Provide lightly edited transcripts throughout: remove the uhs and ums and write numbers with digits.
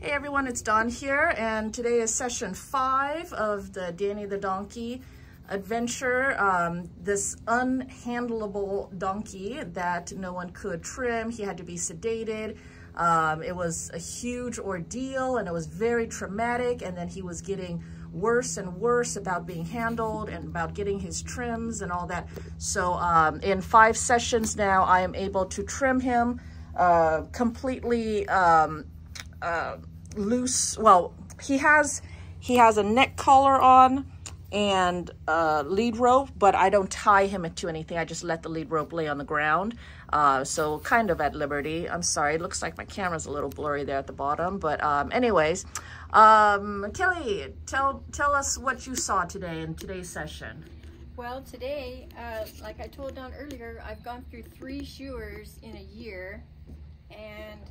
Hey everyone, it's Dawn here, and today is session 5 of the Danny the Donkey adventure. This unhandleable donkey that no one could trim. He had to be sedated. It was a huge ordeal and it was very traumatic, and then he was getting worse and worse about being handled and about getting his trims and all that. So in 5 sessions now, I am able to trim him completely loose. Well, he has a neck collar on and lead rope, but I don't tie him to anything. I just let the lead rope lay on the ground. So kind of at liberty. I'm sorry, it looks like my camera's a little blurry there at the bottom, but anyways, Kelly, tell us what you saw today in today's session. Well, today, like I told Dawn earlier, I've gone through 3 shoers in a year, and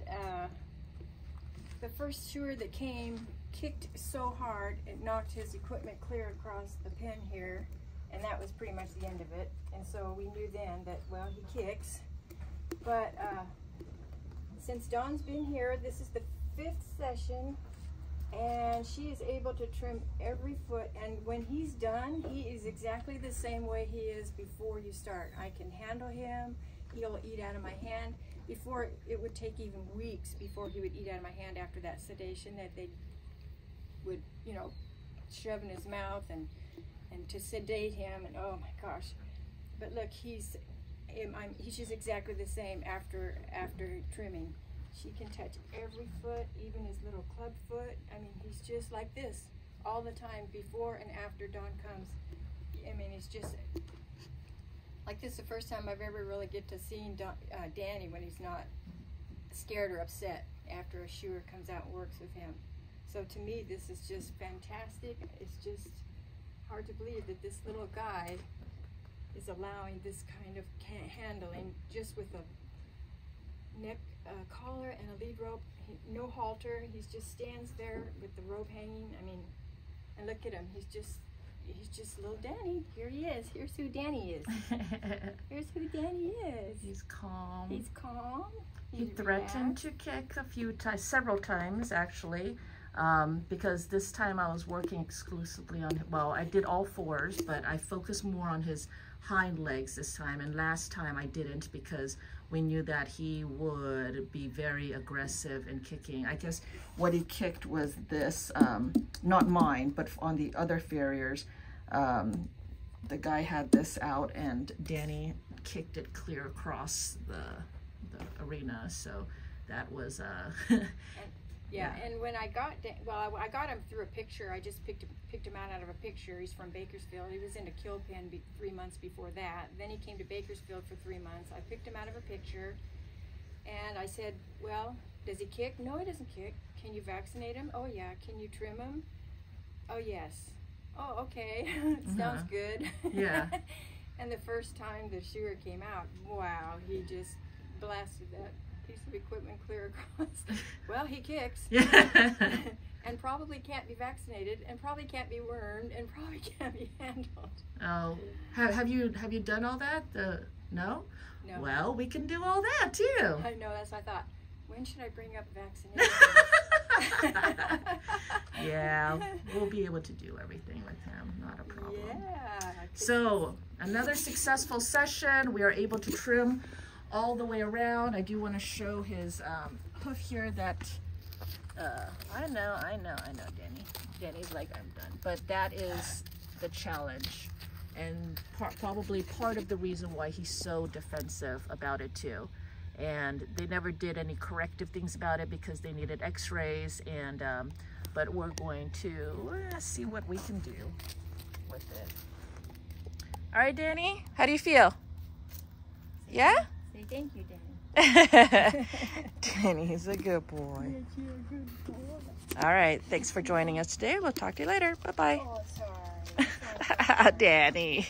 the first shoer that came kicked so hard it knocked his equipment clear across the pen here, and that was pretty much the end of it. And so we knew then that, well, he kicks. But since Dawn's been here, this is the 5th session, and she is able to trim every foot, and when he's done, he is exactly the same way he is before you start. I can handle him. He'll eat out of my hand. Before, it would take even weeks before he would eat out of my hand after that sedation that they would, you know, shove in his mouth and to sedate him, and oh my gosh. But look, he's just exactly the same after trimming. She can touch every foot, even his little club foot. I mean, he's just like this all the time, before and after Dawn comes. I mean, it's just like this is the first time I've ever really get to seeing Danny when he's not scared or upset after a shoer comes out and works with him. So to me, this is just fantastic. It's just hard to believe that this little guy is allowing this kind of handling just with a neck collar and a lead rope, no halter. He just stands there with the rope hanging. I mean, and look at him. He's just little Danny. Here he is. Here's who Danny is. Here's who Danny is. He's calm. He's calm. He threatened to kick several times actually, because this time I was working exclusively on, well, I did all 4s, but I focused more on his hind legs this time, and last time I didn't because we knew that he would be very aggressive in kicking. I guess what he kicked was this, not mine, but on the other farriers, the guy had this out and Danny kicked it clear across the arena, so that was Yeah, and when I got, well, I got him through a picture. I just picked him out of a picture. He's from Bakersfield. He was in a kill pen 3 months before that. Then he came to Bakersfield for 3 months. I picked him out of a picture, and I said, well, does he kick? No, he doesn't kick. Can you vaccinate him? Oh, yeah. Can you trim him? Oh, yes. Oh, okay. Sounds good. Yeah. And the first time the shoer came out, wow, he just blasted that piece of equipment clear across. Well, he kicks. Yeah. And probably can't be vaccinated, and probably can't be wormed, and probably can't be handled. Oh, have you done all that? No? No. Well, we can do all that too. I know, that's what I thought. When should I bring up vaccination? Yeah, we'll be able to do everything with him, not a problem. Yeah. So, another successful session. We are able to trim all the way around. I do want to show his hoof here that, I know, Danny. Danny's like, I'm done. But that is the challenge, and probably part of the reason why he's so defensive about it too. And they never did any corrective things about it because they needed x-rays, and but we're going to see what we can do with it. All right, Danny, how do you feel? Yeah? Say thank you, Danny. Danny's a good boy. Yes, you're a good boy. All right, thanks for joining us today. We'll talk to you later. Bye-bye. Oh, sorry. Danny.